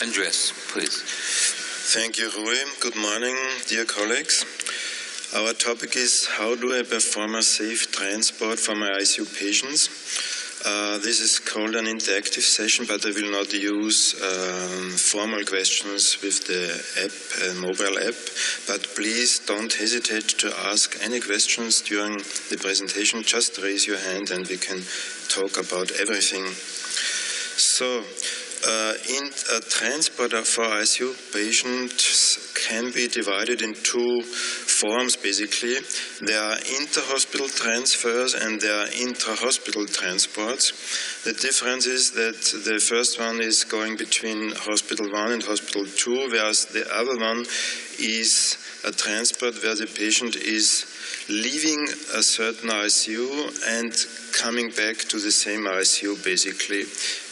Andreas, please. Thank you, Rui. Good morning, dear colleagues. Our topic is how do I perform a safe transport for my ICU patients? This is called an interactive session, but I will not use formal questions with the app, mobile app. But please don't hesitate to ask any questions during the presentation. Just raise your hand and we can talk about everything. So, in transport for ICU patients can be divided in two forms, basically. There are interhospital transfers and there are intrahospital transports. The difference is that the first one is going between hospital 1 and hospital 2, whereas the other one is a transport where the patient is leaving a certain ICU and coming back to the same ICU, basically.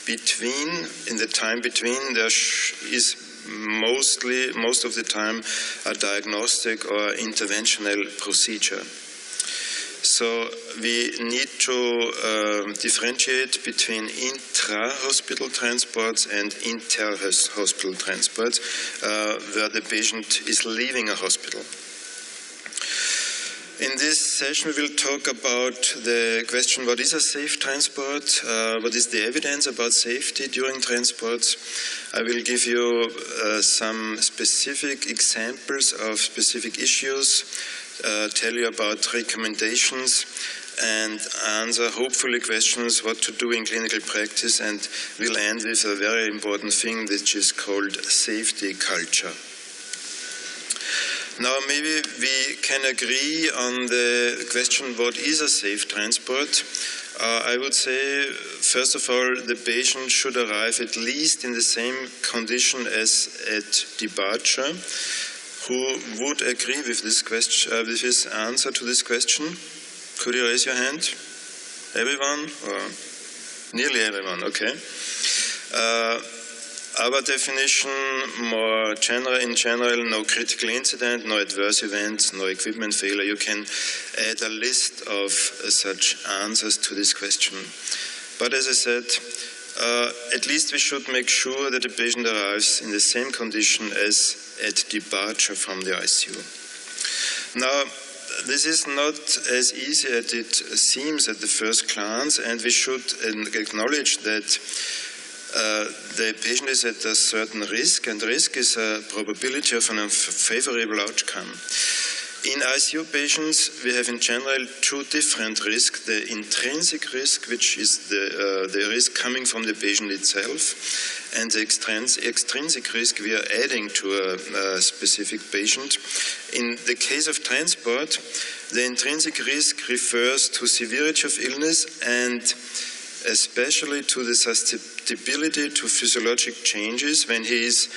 In the time between, there is most of the time a diagnostic or interventional procedure. So we need to differentiate between intra-hospital transports and inter-hospital transports, where the patient is leaving a hospital. In this session, we will talk about the question, what is a safe transport? What is the evidence about safety during transports? I will give you some specific examples of specific issues, tell you about recommendations, and answer hopefully questions what to do in clinical practice, and we'll end with a very important thing which is called safety culture. Now, maybe we can agree on the question, what is a safe transport? I would say, first of all, the patient should arrive at least in the same condition as at departure. Who would agree with this question, with his answer to this question? Could you raise your hand? Everyone? Or nearly everyone, okay. Our definition, more in general, no critical incident, no adverse events, no equipment failure. You can add a list of such answers to this question. But as I said, at least we should make sure that the patient arrives in the same condition as at departure from the ICU. Now, this is not as easy as it seems at the first glance, and we should acknowledge that the patient is at a certain risk, and risk is a probability of a favorable outcome. In ICU patients, we have in general two different risks. The intrinsic risk, which is the risk coming from the patient itself, and the extrinsic risk we are adding to a specific patient. In the case of transport, the intrinsic risk refers to severity of illness and especially to the susceptibility to physiologic changes when he is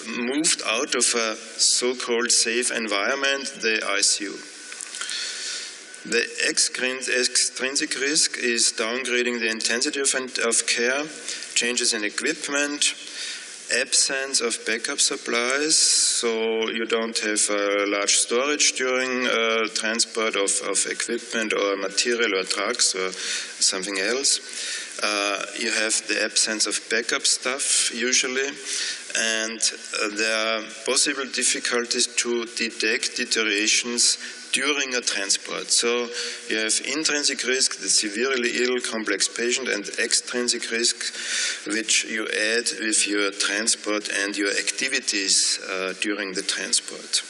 moved out of a so-called safe environment, the ICU. The extrinsic risk is downgrading the intensity of care, changes in equipment, absence of backup supplies, so you don't have large storage during transport of equipment or material or drugs or something else. You have the absence of backup stuff usually, and there are possible difficulties to detect deteriorations during a transport. So you have intrinsic risk, the severely ill, complex patient, and extrinsic risk, which you add with your transport and your activities during the transport.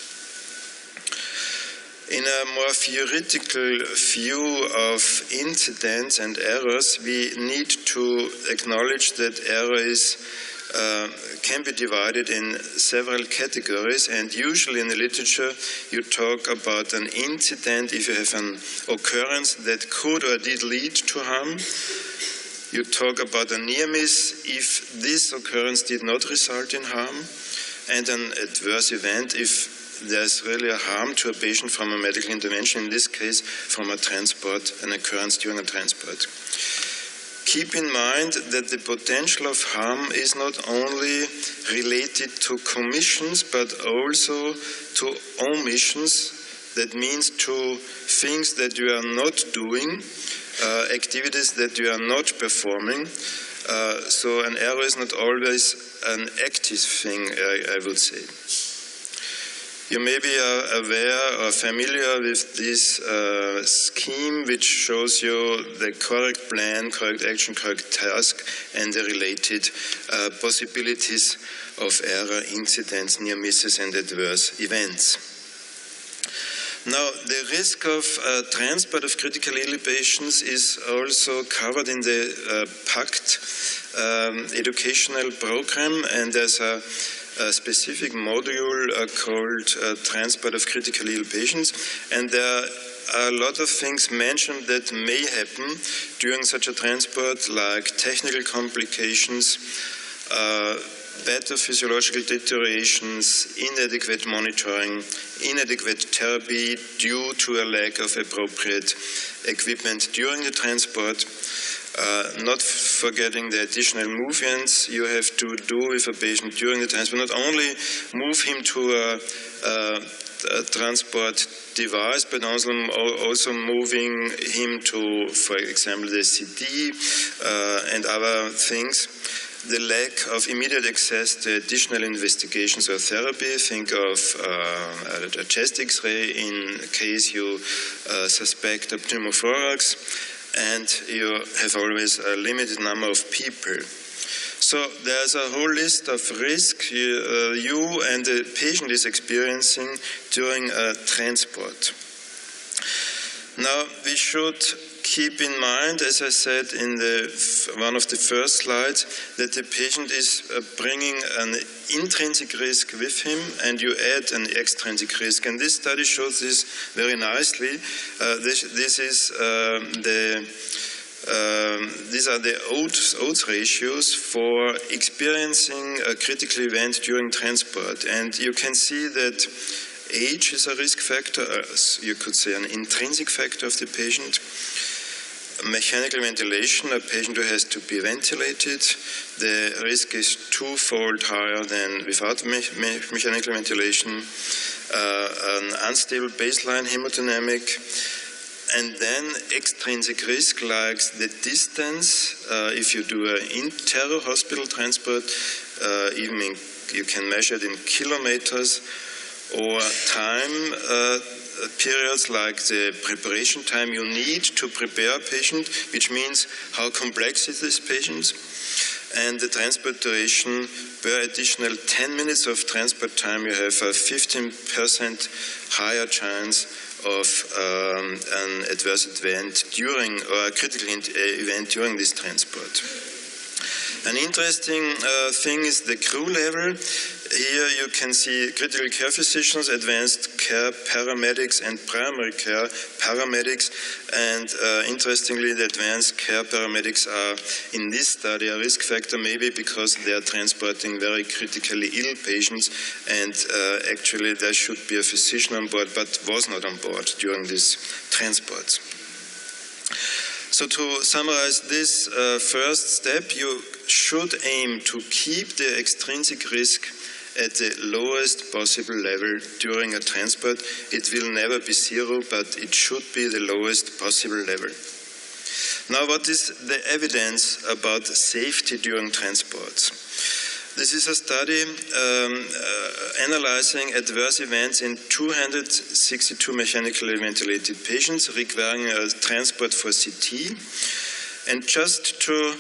In a more theoretical view of incidents and errors, we need to acknowledge that errors can be divided in several categories, and usually in the literature you talk about an incident if you have an occurrence that could or did lead to harm. You talk about a near miss if this occurrence did not result in harm, and an adverse event if there's really a harm to a patient from a medical intervention, in this case from a transport, an occurrence during a transport. Keep in mind that the potential of harm is not only related to commissions, but also to omissions. That means to things that you are not doing, activities that you are not performing. So an error is not always an active thing, I would say. You may be aware or familiar with this scheme, which shows you the correct plan, correct action, correct task, and the related possibilities of error, incidents, near misses, and adverse events. Now, the risk of transport of critically ill patients is also covered in the PACT educational program, and there's a specific module called transport of critically ill patients, and there are a lot of things mentioned that may happen during such a transport, like technical complications, better physiological deteriorations, inadequate monitoring, inadequate therapy due to a lack of appropriate equipment during the transport, not forgetting the additional movements you have to do with a patient during the transport, not only move him to a transport device, but also moving him to, for example, the CD and other things. The lack of immediate access to additional investigations or therapy. Think of a chest X-ray in case you suspect a pneumothorax, and you have always a limited number of people. So there's a whole list of risks you and the patient is experiencing during a transport. Now, we should keep in mind, as I said in one of the first slides, that the patient is bringing an intrinsic risk with him, and you add an extrinsic risk. And this study shows this very nicely. These are the odds ratios for experiencing a critical event during transport. And you can see that age is a risk factor, you could say an intrinsic factor of the patient. Mechanical ventilation, a patient who has to be ventilated, the risk is twofold higher than without mechanical ventilation. An unstable baseline hemodynamic, and then extrinsic risk like the distance. If you do an interhospital transport, you can measure it in kilometers, or time periods like the preparation time you need to prepare a patient, which means how complex is this patient, and the transport duration. Per additional 10 minutes of transport time, you have a 15% higher chance of an adverse event during, or a critical event during this transport. An interesting thing is the crew level. Here you can see critical care physicians, advanced care paramedics, and primary care paramedics. And interestingly, the advanced care paramedics are, in this study, a risk factor, maybe because they are transporting very critically ill patients, and actually there should be a physician on board, but was not on board during these transports. So to summarize this first step, you should aim to keep the extrinsic risk at the lowest possible level during a transport. It will never be zero, but it should be the lowest possible level. Now, what is the evidence about safety during transports? This is a study analyzing adverse events in 262 mechanically ventilated patients requiring a transport for CT. And just to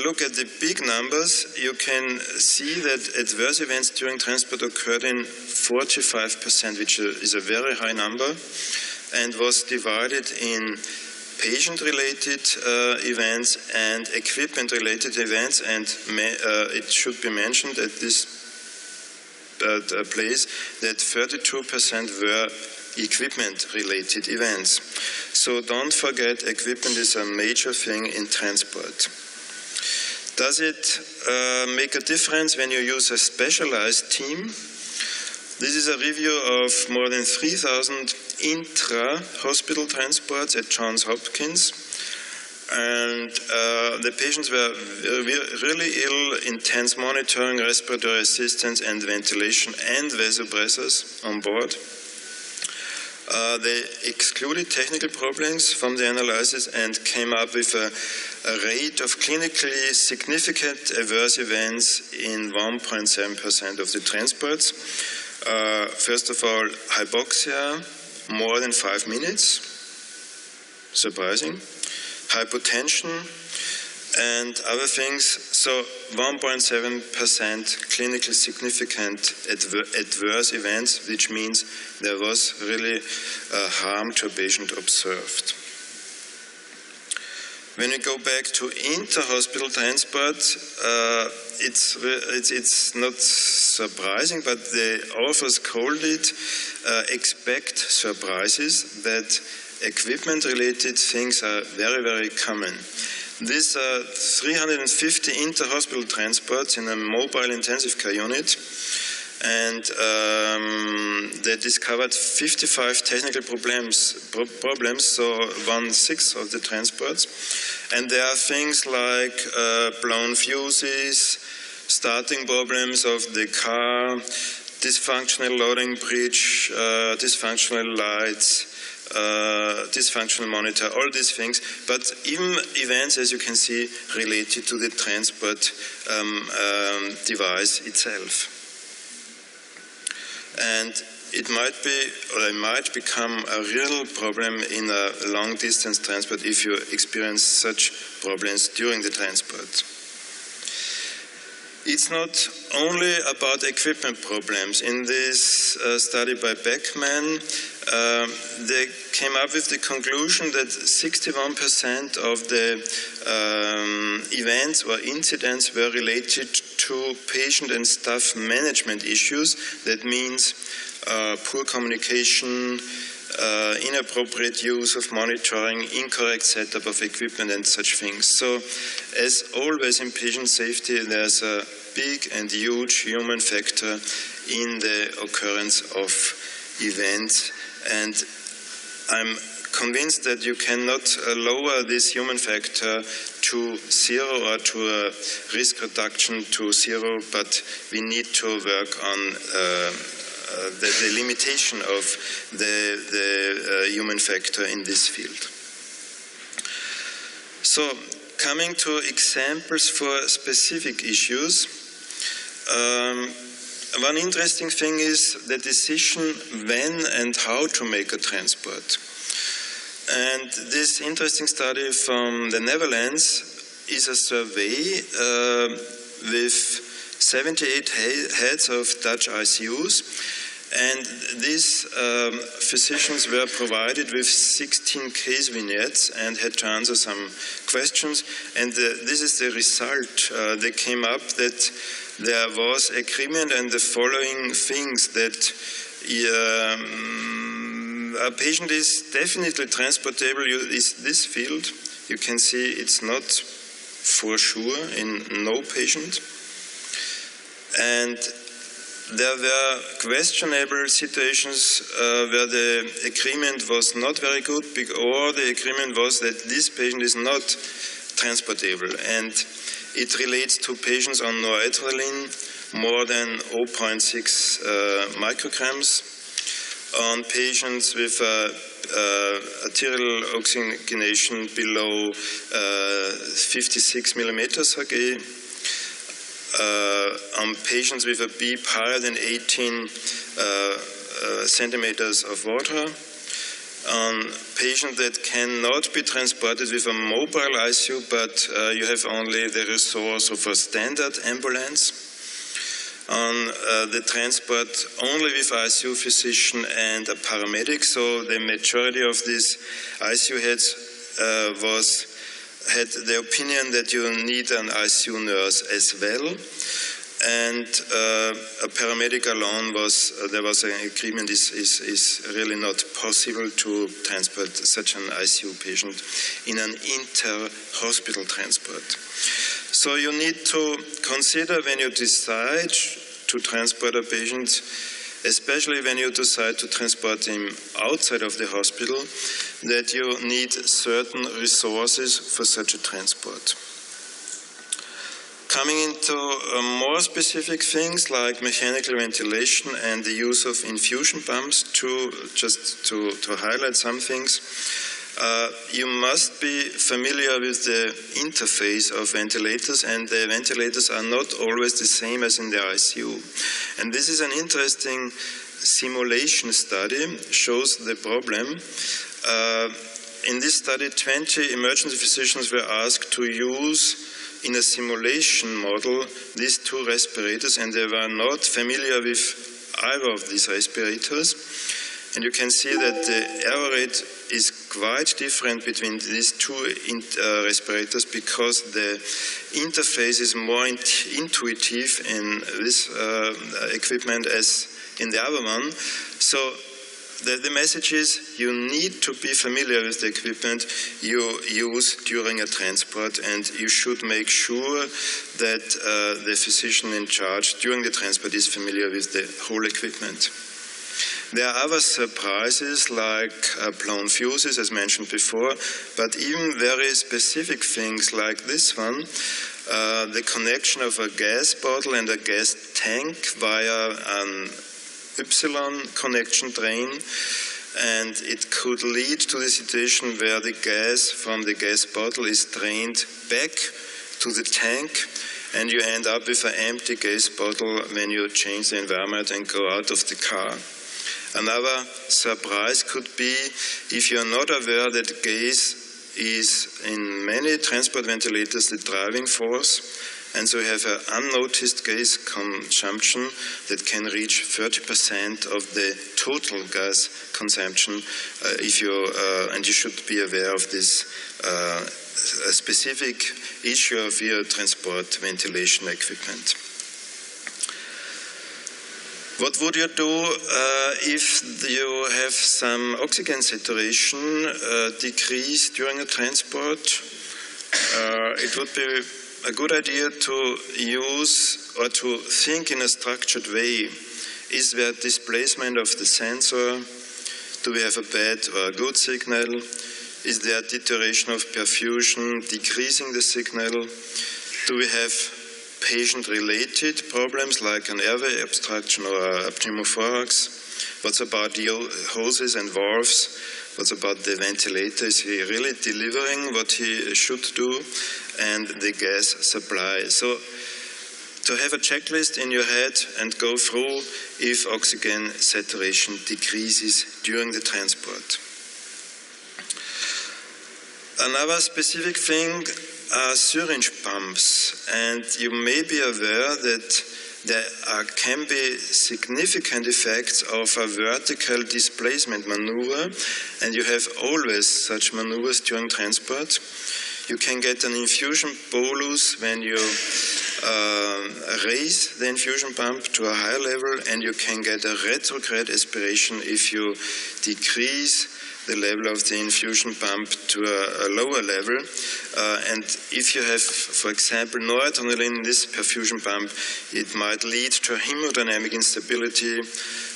look at the big numbers, you can see that adverse events during transport occurred in 45%, which is a very high number, and was divided in patient-related events and equipment-related events. And it should be mentioned at this place that 32% were equipment-related events. So don't forget, equipment is a major thing in transport. Does it make a difference when you use a specialized team? This is a review of more than 3,000 intra-hospital transports at Johns Hopkins. And the patients were really ill, intense monitoring, respiratory assistance, and ventilation, and vasopressors on board. They excluded technical problems from the analysis and came up with a a rate of clinically significant adverse events in 1.7% of the transports. First of all, hypoxia, more than 5 minutes, surprising, hypotension, and other things. So 1.7% clinically significant adverse events, which means there was really harm to a patient observed. When we go back to interhospital transport, it's not surprising, but the authors called it expect surprises, that equipment-related things are very, very common. These are 350 interhospital transports in a mobile intensive care unit, and they discovered 55 technical problems, so 1/6 of the transports. And there are things like blown fuses, starting problems of the car, dysfunctional loading bridge, dysfunctional lights, dysfunctional monitor, all these things, but even events, as you can see, related to the transport device itself. And it might be, or it might become a real problem in a long-distance transport if you experience such problems during the transport. It's not only about equipment problems. In this study by Beckman, they came up with the conclusion that 61% of the events or incidents were related to patient and staff management issues. That means poor communication, inappropriate use of monitoring, incorrect setup of equipment and such things. So as always in patient safety, there's a big and huge human factor in the occurrence of events, and I'm convinced that you cannot lower this human factor to zero or to a risk reduction to zero, but we need to work on the limitation of the human factor in this field. So, coming to examples for specific issues, one interesting thing is the decision when and how to make a transport. And this interesting study from the Netherlands is a survey with 78 heads of Dutch ICUs, and these physicians were provided with 16 case vignettes and had to answer some questions, and this is the result. They came up that there was agreement on the following things: that a patient is definitely transportable in this field. You can see it's not for sure in no patient. And there were questionable situations where the agreement was not very good, or the agreement was that this patient is not transportable. And it relates to patients on noradrenaline, more than 0.6 micrograms, on patients with arterial oxygenation below 56 millimeters Hg, on patients with a beep higher than 18 centimeters of water, on patients that cannot be transported with a mobile ICU, but you have only the resource of a standard ambulance, on the transport only with ICU physician and a paramedic. So the majority of these ICU heads had the opinion that you need an ICU nurse as well, and a paramedic alone there was an agreement is really not possible to transport such an ICU patient in an inter-hospital transport. So you need to consider when you decide to transport a patient, especially when you decide to transport him outside of the hospital, that you need certain resources for such a transport. Coming into more specific things like mechanical ventilation and the use of infusion pumps, just to highlight some things. You must be familiar with the interface of ventilators, and the ventilators are not always the same as in the ICU. And this is an interesting simulation study, shows the problem. In this study, 20 emergency physicians were asked to use in a simulation model these two respirators, and they were not familiar with either of these respirators. And you can see that the error rate is quite different between these two respirators, because the interface is more intuitive in this equipment as in the other one. So the message is you need to be familiar with the equipment you use during a transport, and you should make sure that the physician in charge during the transport is familiar with the whole equipment. There are other surprises like blown fuses, as mentioned before, but even very specific things like this one, the connection of a gas bottle and a gas tank via an Y connection drain, and it could lead to the situation where the gas from the gas bottle is drained back to the tank, and you end up with an empty gas bottle when you change the environment and go out of the car. Another surprise could be if you're not aware that gas is in many transport ventilators the driving force, and so you have an unnoticed gas consumption that can reach 30% of the total gas consumption. And you should be aware of this specific issue of your transport ventilation equipment. What would you do if you have some oxygen saturation decrease during a transport? It would be a good idea to use or to think in a structured way. Is there displacement of the sensor? Do we have a bad or a good signal? Is there deterioration of perfusion, decreasing the signal? Do we have patient-related problems like an airway obstruction or a pneumothorax? What's about the hoses and valves? What's about the ventilator? Is he really delivering what he should do? And the gas supply. So to have a checklist in your head and go through if oxygen saturation decreases during the transport. Another specific thing are syringe pumps, and you may be aware that there can be significant effects of a vertical displacement maneuver, and you have always such maneuvers during transport. You can get an infusion bolus when you raise the infusion pump to a higher level, and you can get a retrograde aspiration if you decrease the level of the infusion pump to a lower level. And if you have, for example, noradrenaline in this perfusion pump, it might lead to hemodynamic instability,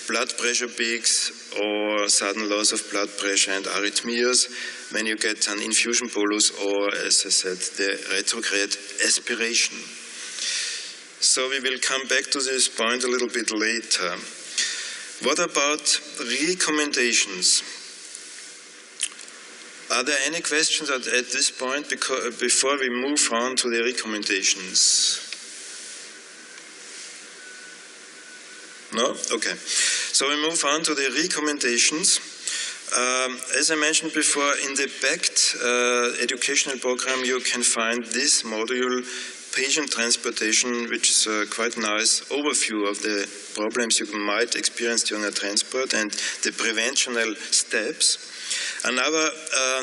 blood pressure peaks, or sudden loss of blood pressure and arrhythmias when you get an infusion bolus or, as I said, the retrograde aspiration. So we will come back to this point a little bit later. What about recommendations? Are there any questions at this point before we move on to the recommendations? No? Okay. So we move on to the recommendations. As I mentioned before, in the BACT educational program you can find this module, patient transportation, which is a quite nice overview of the problems you might experience during a transport and the preventional steps. Another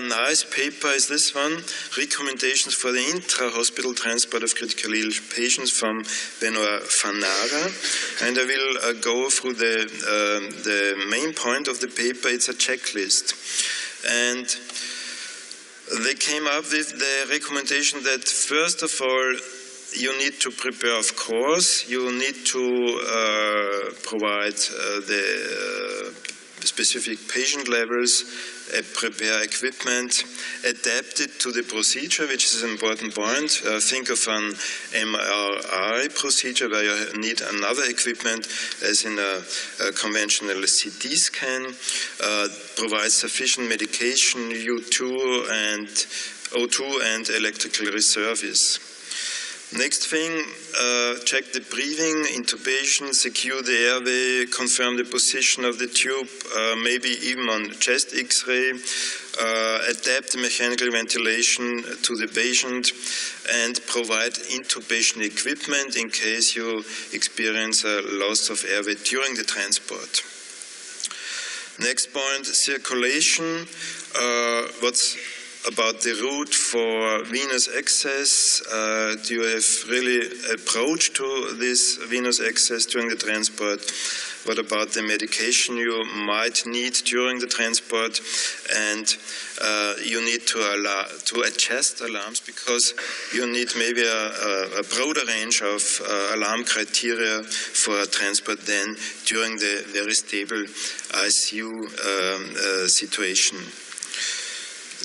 nice paper is this one, Recommendations for the Intra-Hospital Transport of Critically Ill Patients from Benoit Fanara. And I will go through the main point of the paper. It's a checklist. And they came up with the recommendation that, first of all, you need to prepare, of course. You need to provide the specific patient levels, prepare equipment, adapt it to the procedure, which is an important point. Think of an MRI procedure where you need another equipment, as in a conventional CT scan, provide sufficient medication, O2 and electrical reservice. Next thing, check the breathing, intubation, secure the airway, confirm the position of the tube, maybe even on chest X-ray, adapt the mechanical ventilation to the patient, and provide intubation equipment in case you experience a loss of airway during the transport. Next point, circulation. What's about the route for venous access? Do you have really approach to this venous access during the transport? What about the medication you might need during the transport? And you need to adjust alarms, because you need maybe a broader range of alarm criteria for transport than during the very stable ICU situation.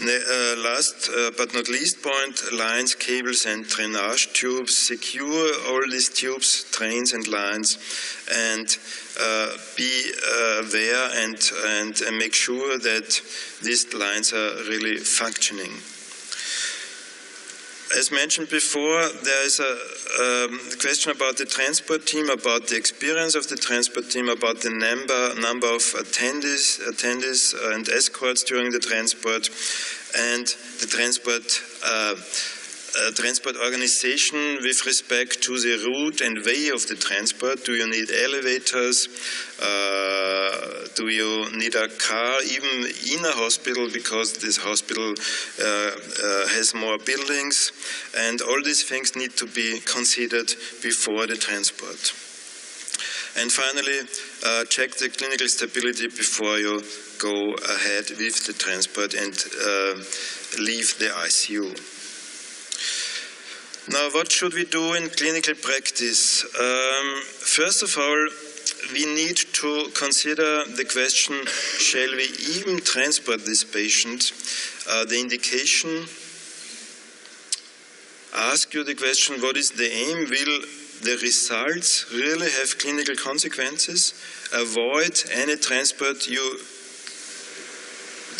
Last but not least point, lines, cables and drainage tubes. Secure all these tubes, trains and lines, and be aware and make sure that these lines are really functioning. As mentioned before, there is a question about the transport team, about the experience of the transport team, about the number of attendees and escorts during the transport, and the transport organization with respect to the route and way of the transport. Do you need elevators? Do you need a car even in a hospital, because this hospital has more buildings? And all these things need to be considered before the transport. And finally, check the clinical stability before you go ahead with the transport and leave the ICU. Now, what should we do in clinical practice? First of all, we need to consider the question, shall we even transport this patient? The indication. Ask you the question, what is the aim? Will the results really have clinical consequences? Avoid any transport you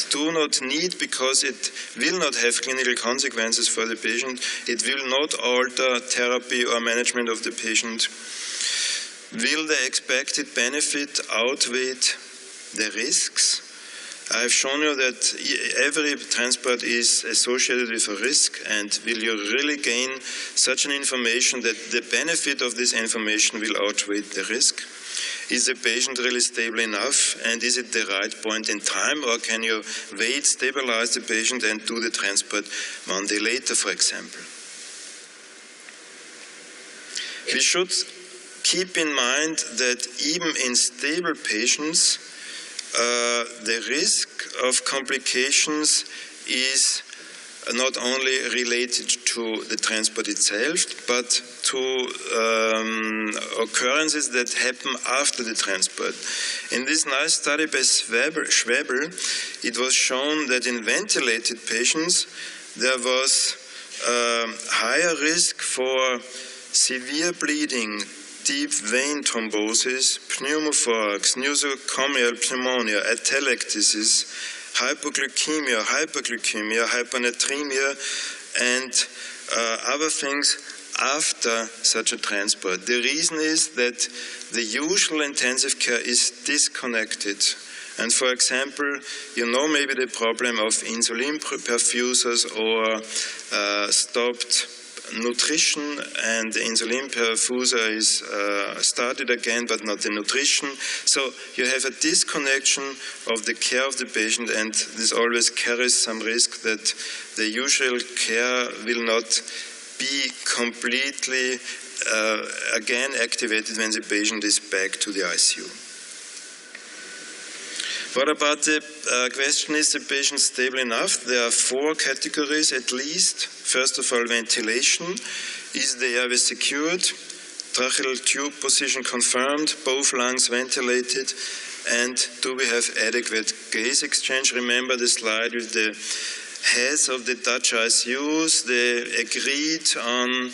do not need, because it will not have clinical consequences for the patient. It will not alter therapy or management of the patient. Will the expected benefit outweigh the risks? I've shown you that every transport is associated with a risk, and will you really gain such an information that the benefit of this information will outweigh the risk? Is the patient really stable enough, and is it the right point in time, or can you wait, stabilize the patient and do the transport one day later, for example? We should keep in mind that even in stable patients, the risk of complications is not only related to the transport itself, but to occurrences that happen after the transport. In this nice study by Schwebel, it was shown that in ventilated patients, there was higher risk for severe bleeding, deep vein thrombosis, pneumothorax, nosocomial pneumonia, atelectasis, hypoglycemia, hyponatremia, and other things after such a transport. The reason is that the usual intensive care is disconnected. And for example, you know maybe the problem of insulin perfusers or stopped nutrition, and the insulin perfuser is started again, but not the nutrition. So you have a disconnection of the care of the patient, and this always carries some risk that the usual care will not be completely again activated when the patient is back to the ICU. What about the question, is the patient stable enough? There are 4 categories at least. First of all, ventilation. Is the airway secured? Tracheal tube position confirmed, both lungs ventilated. And do we have adequate gas exchange? Remember the slide with the heads of the Dutch ICUs. They agreed on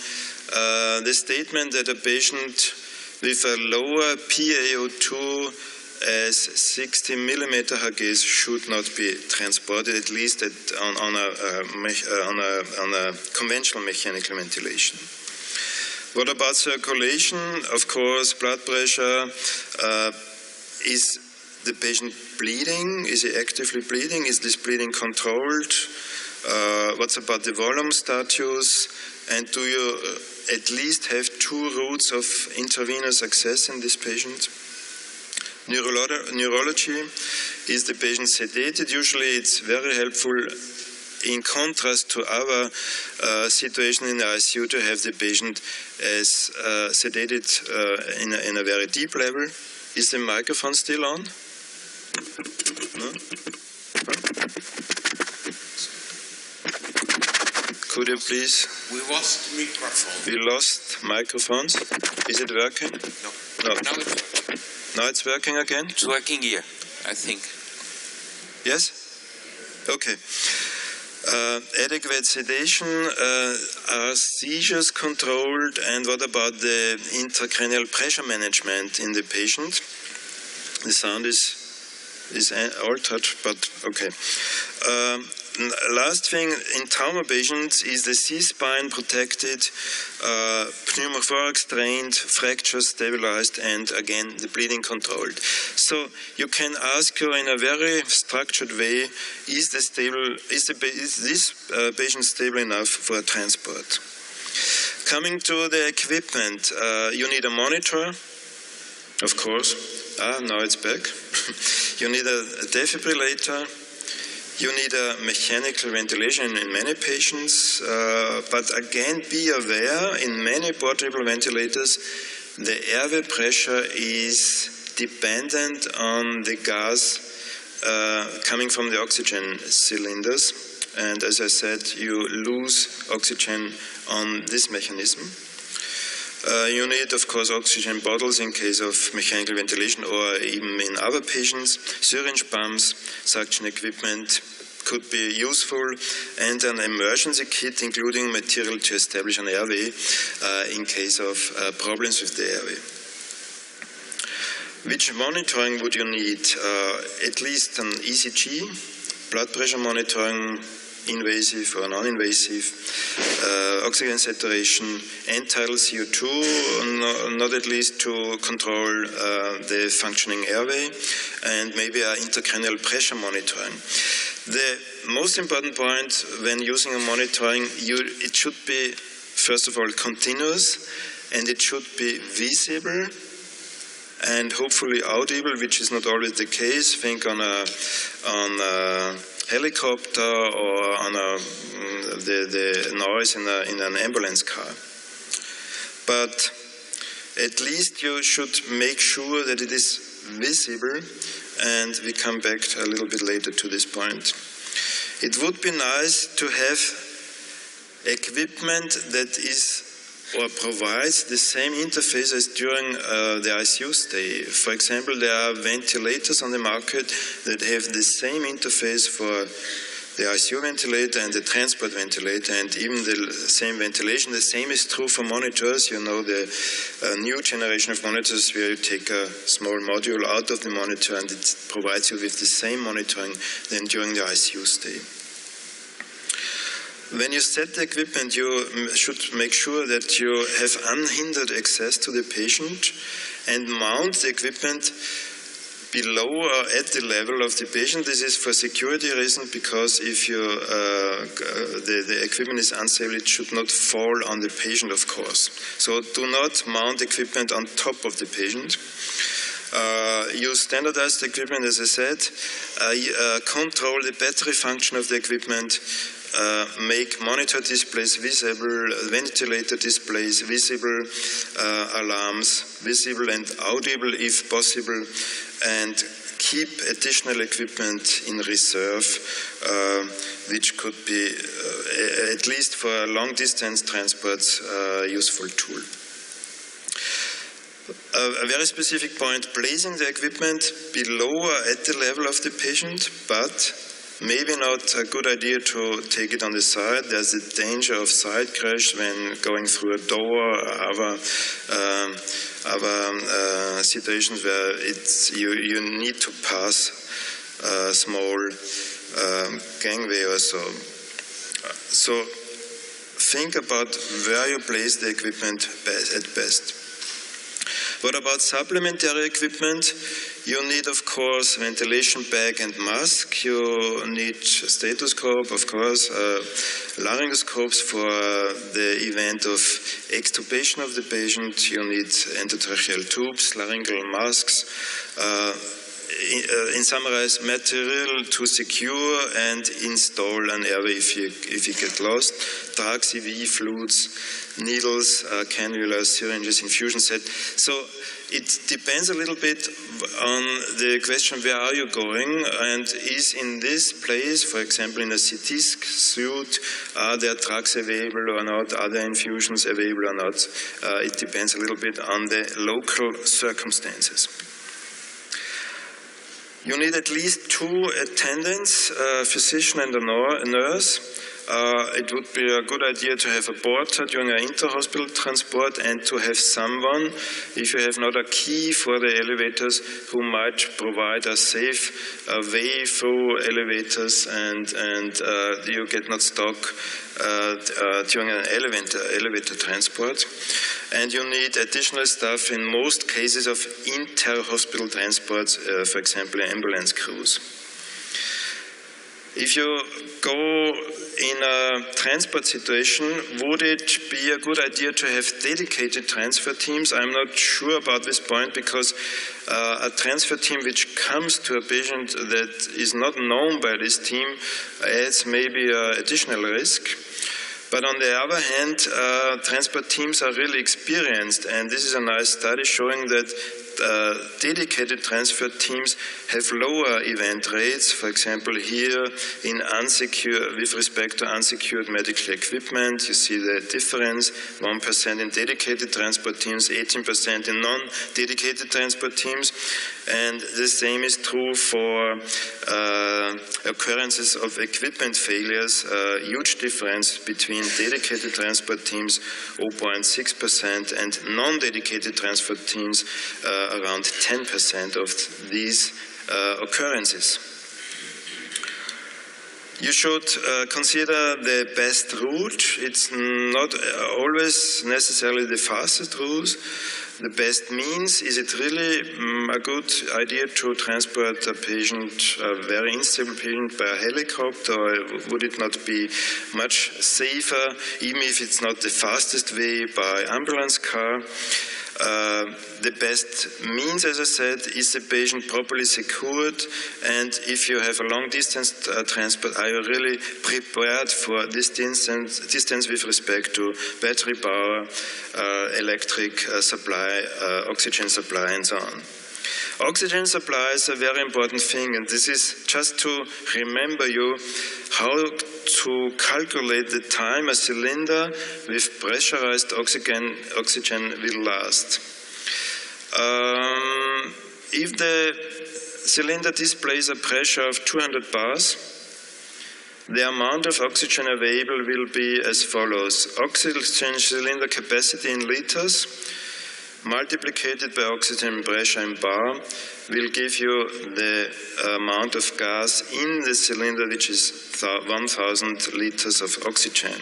the statement that a patient with a lower PaO2 as 60 millimeter Hg should not be transported, at least on a conventional mechanical ventilation. What about circulation? Of course, blood pressure. Is the patient bleeding? Is he actively bleeding? Is this bleeding controlled? What's about the volume status? And do you at least have 2 routes of intravenous access in this patient? Neurology, is the patient sedated? Usually it's very helpful, in contrast to our situation in the ICU, to have the patient as sedated in a very deep level. Is the microphone still on? No? Could you please? We lost microphone. We lost microphones. Is it working? No. No. Now it's working. Now it's working again? It's working here, I think. Yes? Okay. Adequate sedation, are seizures controlled, and what about the intracranial pressure management in the patient? The sound is altered, but okay. Last thing, in trauma patients, is the C-spine protected, pneumothorax drained, fractures stabilized, and again the bleeding controlled. So you can ask her in a very structured way: is this patient stable enough for transport? Coming to the equipment, you need a monitor, of course. Now it's back. You need a defibrillator. You need a mechanical ventilation in many patients, but again, be aware, in many portable ventilators, the airway pressure is dependent on the gas coming from the oxygen cylinders. And as I said, you lose oxygen on this mechanism. You need, of course, oxygen bottles in case of mechanical ventilation, or even in other patients. Syringe pumps, suction equipment could be useful, and an emergency kit including material to establish an airway in case of problems with the airway. Which monitoring would you need? At least an ECG, blood pressure monitoring, invasive or non-invasive, oxygen saturation, end-tidal CO2, not at least to control the functioning airway, and maybe an intracranial pressure monitoring. The most important point when using a monitoring, it should be, first of all, continuous, and it should be visible and hopefully audible, which is not always the case. Think on a helicopter or on the noise in an ambulance car. But at least you should make sure that it is visible, and we come back a little bit later to this point. It would be nice to have equipment that is or provides the same interface as during the ICU stay. For example, there are ventilators on the market that have the same interface for the ICU ventilator and the transport ventilator, and even the same ventilation. The same is true for monitors. You know, the new generation of monitors where you take a small module out of the monitor and it provides you with the same monitoring than during the ICU stay. When you set the equipment, you should make sure that you have unhindered access to the patient and mount the equipment below or at the level of the patient. This is for security reasons, because if the equipment is unstable, it should not fall on the patient, of course. So do not mount equipment on top of the patient. Use standardized equipment, as I said. Control the battery function of the equipment. Make monitor displays visible, ventilator displays visible, alarms visible and audible if possible, and keep additional equipment in reserve, which could be, at least for long distance transports, a useful tool. A very specific point, placing the equipment below or at the level of the patient, but maybe not a good idea to take it on the side. There's a danger of side crash when going through a door or other situations where you need to pass a small gangway or so. So think about where you place the equipment at best. What about supplementary equipment? You need, of course, ventilation bag and mask. You need stethoscope, of course, laryngoscopes for the event of extubation of the patient. You need endotracheal tubes, laryngeal masks. In summarize, material to secure and install an airway if you get lost. Drugs, IV, fluids, needles, cannulas, syringes, infusion set. So it depends a little bit on the question, where are you going, and is in this place, for example, in a CT suite, are there drugs available or not, are there infusions available or not? It depends a little bit on the local circumstances. You need at least 2 attendants, a physician and a nurse. It would be a good idea to have a porter during an interhospital transport and to have someone, if you have not a key for the elevators, who might provide a safe way through elevators and you get not stuck during an elevator transport. And you need additional staff in most cases of inter-hospital transports, for example, ambulance crews. If you go in a transport situation, would it be a good idea to have dedicated transfer teams? I'm not sure about this point, because a transfer team which comes to a patient that is not known by this team adds maybe additional risk. But on the other hand, transport teams are really experienced, and this is a nice study showing that dedicated transfer teams have lower event rates. For example, here in with respect to unsecured medical equipment, you see the difference, 1% in dedicated transport teams, 18% in non-dedicated transport teams. And the same is true for occurrences of equipment failures, huge difference between dedicated transport teams, 0.6%, and non-dedicated transport teams, around 10% of these occurrences. You should consider the best route. It's not always necessarily the fastest route. The best means, is it really a good idea to transport a patient, a very unstable patient, by a helicopter, or would it not be much safer, even if it's not the fastest way, by ambulance car? The best means, as I said, is the patient properly secured, and if you have a long distance transport, are you really prepared for this distance with respect to battery power, electric supply, oxygen supply, and so on. Oxygen supply is a very important thing, and this is just to remember you how to calculate the time a cylinder with pressurized oxygen will last. If the cylinder displays a pressure of 200 bars, the amount of oxygen available will be as follows. Oxygen cylinder capacity in liters multiplied by oxygen pressure in bar will give you the amount of gas in the cylinder, which is 1,000 liters of oxygen.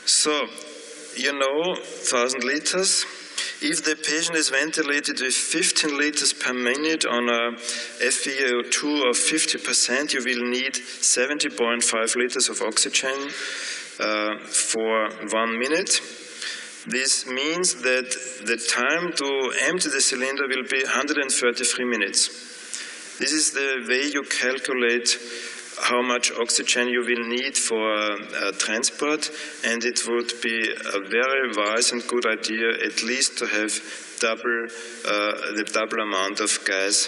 So, you know, 1,000 liters. If the patient is ventilated with 15 liters per minute on a FiO2 of 50%, you will need 70.5 liters of oxygen for 1 minute. This means that the time to empty the cylinder will be 133 minutes. This is the way you calculate how much oxygen you will need for transport, and it would be a very wise and good idea at least to have the double amount of gas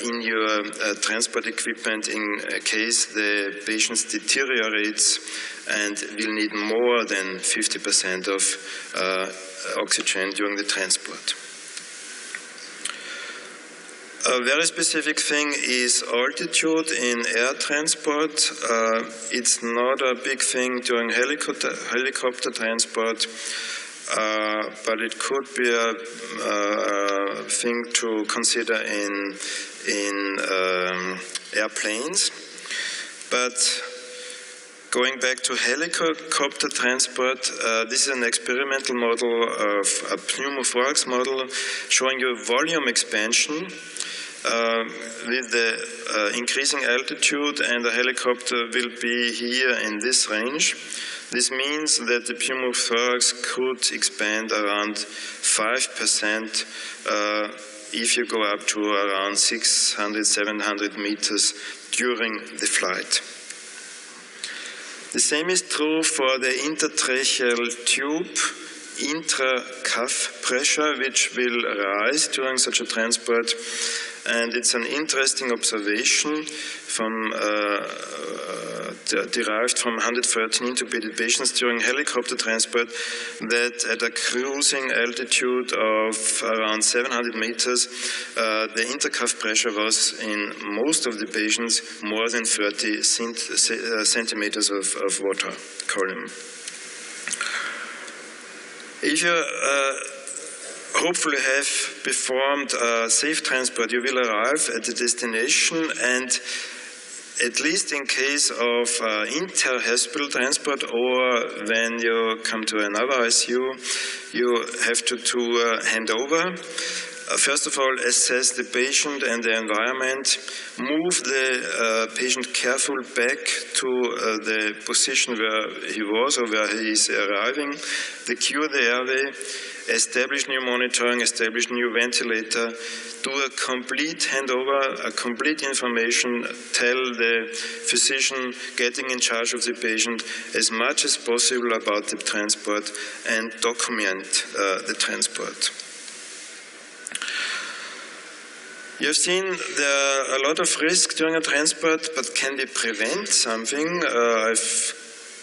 in your transport equipment in case the patient deteriorates and will need more than 50% of oxygen during the transport. A very specific thing is altitude in air transport. It's not a big thing during helicopter transport, but it could be a thing to consider in airplanes. But going back to helicopter transport, this is an experimental model of a pneumothorax model showing you volume expansion with the increasing altitude, and the helicopter will be here in this range. This means that the pneumothorax could expand around 5% if you go up to around 600, 700 meters during the flight. The same is true for the intertracheal tube intra-cuff pressure, which will rise during such a transport. And it's an interesting observation from, derived from 113 intubated patients during helicopter transport, that at a cruising altitude of around 700 meters, the intercuff pressure was in most of the patients more than 30 centimeters of water column. If you hopefully have performed safe transport, you will arrive at the destination, and at least in case of interhospital transport or when you come to another ICU, you have to do handover. First of all, assess the patient and the environment, move the patient carefully back to the position where he was or where he is arriving, secure the airway, establish new monitoring, establish new ventilator, do a complete handover, a complete information, tell the physician getting in charge of the patient as much as possible about the transport, and document the transport. You have seen there are a lot of risks during a transport, but can we prevent something? I've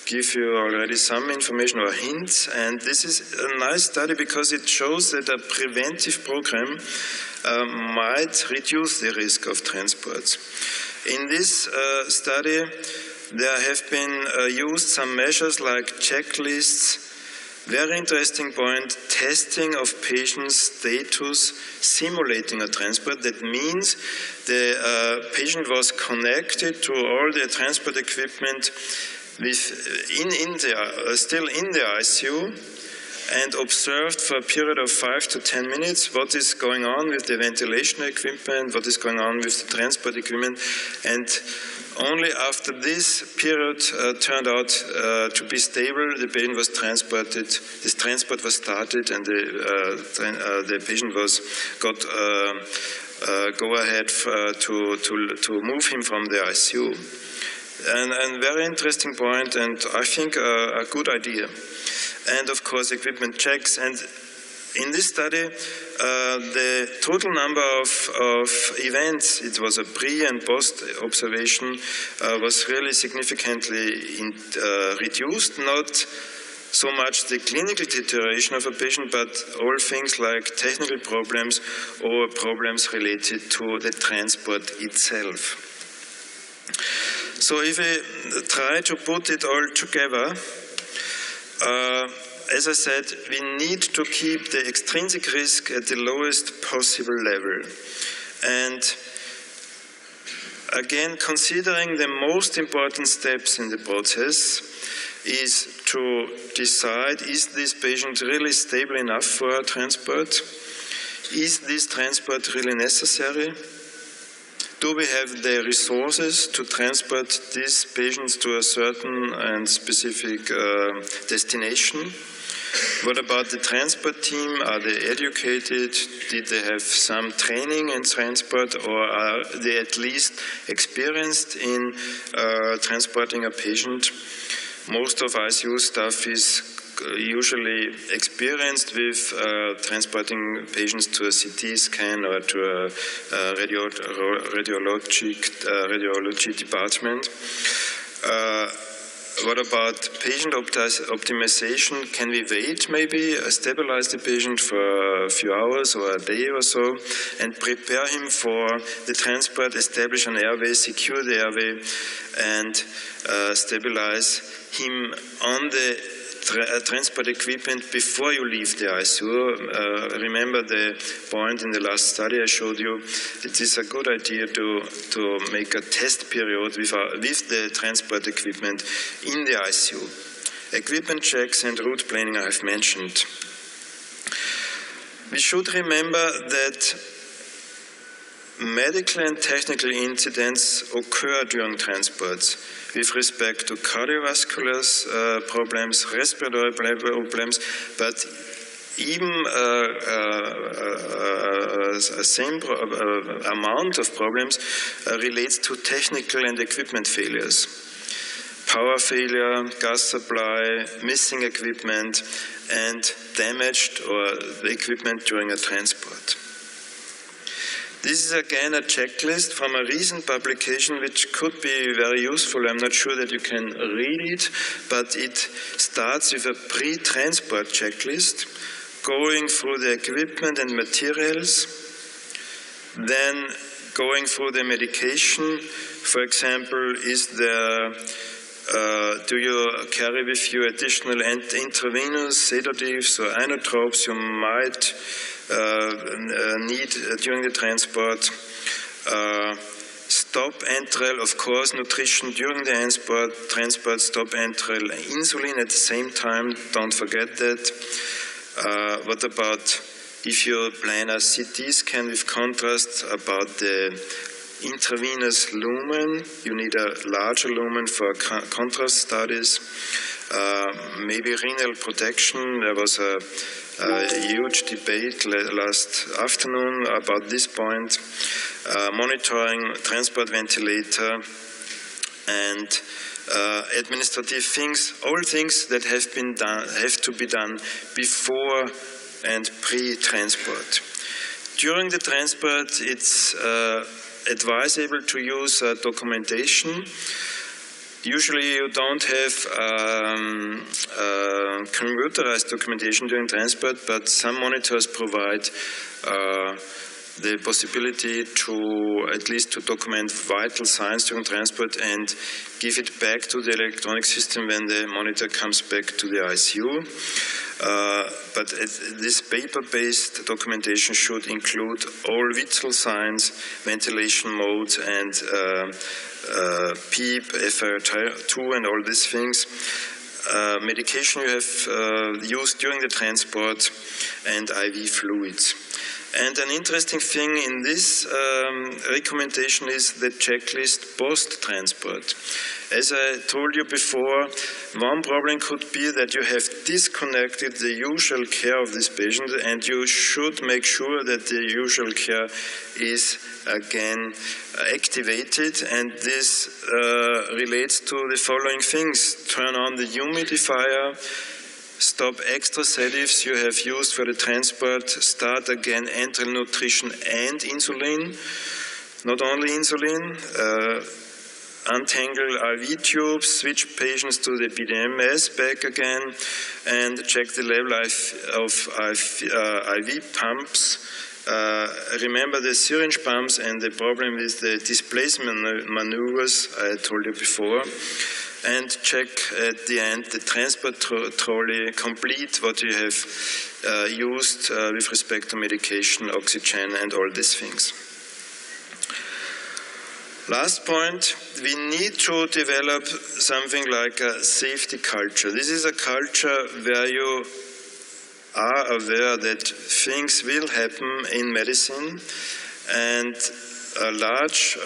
give you already some information or hints, and this is a nice study because it shows that a preventive program might reduce the risk of transports. In this study, there have been used some measures like checklists. Very interesting point, testing of patient status, simulating a transport. That means the patient was connected to all the transport equipment still in the ICU, and observed for a period of 5 to 10 minutes what is going on with the ventilation equipment, what is going on with the transport equipment, and only after this period turned out to be stable, the patient was transported, this transport was started, and the patient got go ahead to move him from the ICU. And very interesting point, and I think a good idea. And of course, equipment checks. And in this study, the total number of events, it was a pre and post observation, was really significantly reduced. Not so much the clinical deterioration of a patient, but all things like technical problems or problems related to the transport itself. So if we try to put it all together, as I said, we need to keep the extrinsic risk at the lowest possible level. And again, considering the most important steps in the process is to decide, is this patient really stable enough for transport? Is this transport really necessary? Do we have the resources to transport these patients to a certain and specific destination? What about the transport team? Are they educated? Did they have some training in transport, or are they at least experienced in transporting a patient? Most of ICU staff is usually experienced with transporting patients to a CT scan or to a radiology department. What about patient optimization? Can we wait, maybe stabilize the patient for a few hours or a day or so and prepare him for the transport, establish an airway, secure the airway, and stabilize him on the transport equipment before you leave the ICU. Remember the point in the last study I showed you. It is a good idea to make a test period with the transport equipment in the ICU. Equipment checks and route planning I have mentioned. We should remember that medical and technical incidents occur during transports with respect to cardiovascular problems, respiratory problems, but even the same amount of problems relates to technical and equipment failures. Power failure, gas supply, missing equipment, and damaged or the equipment during a transport. This is again a checklist from a recent publication which could be very useful. I'm not sure that you can read it, but it starts with a pre-transport checklist, going through the equipment and materials, then going through the medication. For example, do you carry with you additional intravenous sedatives or inotropes you might need during the transport? Stop enteral, of course, nutrition during the transport, stop enteral, insulin at the same time, don't forget that. What about if you plan a CT scan with contrast about the intravenous lumen? You need a larger lumen for contrast studies. Maybe renal protection. There was a huge debate last afternoon about this point. Monitoring transport ventilator and administrative things, all things that have to be done before and pre-transport. During the transport, it's advisable to use documentation. Usually you don't have computerized documentation during transport, but some monitors provide the possibility to at least to document vital signs during transport and give it back to the electronic system when the monitor comes back to the ICU. But this paper-based documentation should include all vital signs, ventilation modes, and PEEP, FiO2, and all these things. Medication you have used during the transport, and IV fluids. And an interesting thing in this recommendation is the checklist post-transport. As I told you before, one problem could be that you have disconnected the usual care of this patient, and you should make sure that the usual care is again activated, and this relates to the following things. Turn on the humidifier, stop extra sedatives you have used for the transport, start again enteral nutrition and insulin, not only insulin, untangle IV tubes, switch patients to the BDMS back again, and check the level of IV pumps. Remember the syringe pumps and the problem with the displacement maneuvers I told you before. And check at the end the transport trolley, complete what you have used with respect to medication, oxygen, and all these things. Last point, we need to develop something like a safety culture. This is a culture where you are aware that things will happen in medicine, and a large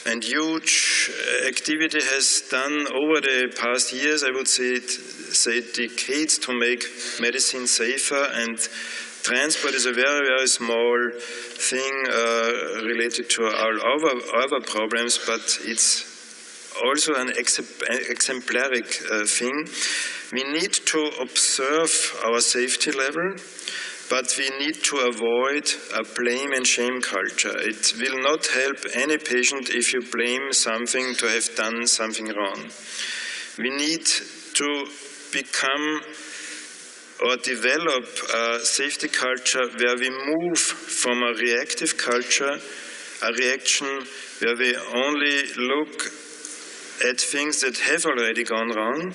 And huge activity has done over the past years, I would say decades, to make medicine safer, and transport is a very, very small thing related to all other problems, but it's also an exemplary thing. We need to observe our safety level, but we need to avoid a blame and shame culture. It will not help any patient if you blame something to have done something wrong. We need to become or develop a safety culture where we move from a reactive culture, a reaction where we only look at things that have already gone wrong,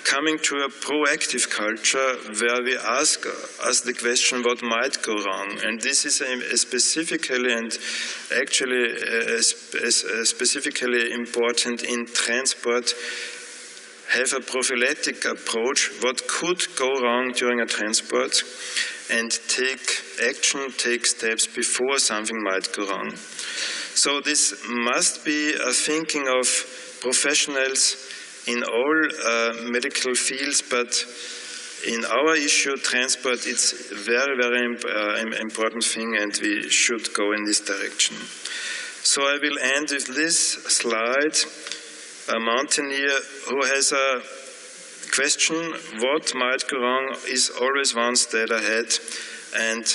coming to a proactive culture where we ask the question what might go wrong. And this is specifically and actually specifically important in transport. Have a prophylactic approach, what could go wrong during a transport, and take action, take steps before something might go wrong. So this must be a thinking of professionals in all medical fields, but in our issue, transport, it's a very, very important thing, and we should go in this direction. So I will end with this slide. A mountaineer who has a question, what might go wrong, is always one step ahead, and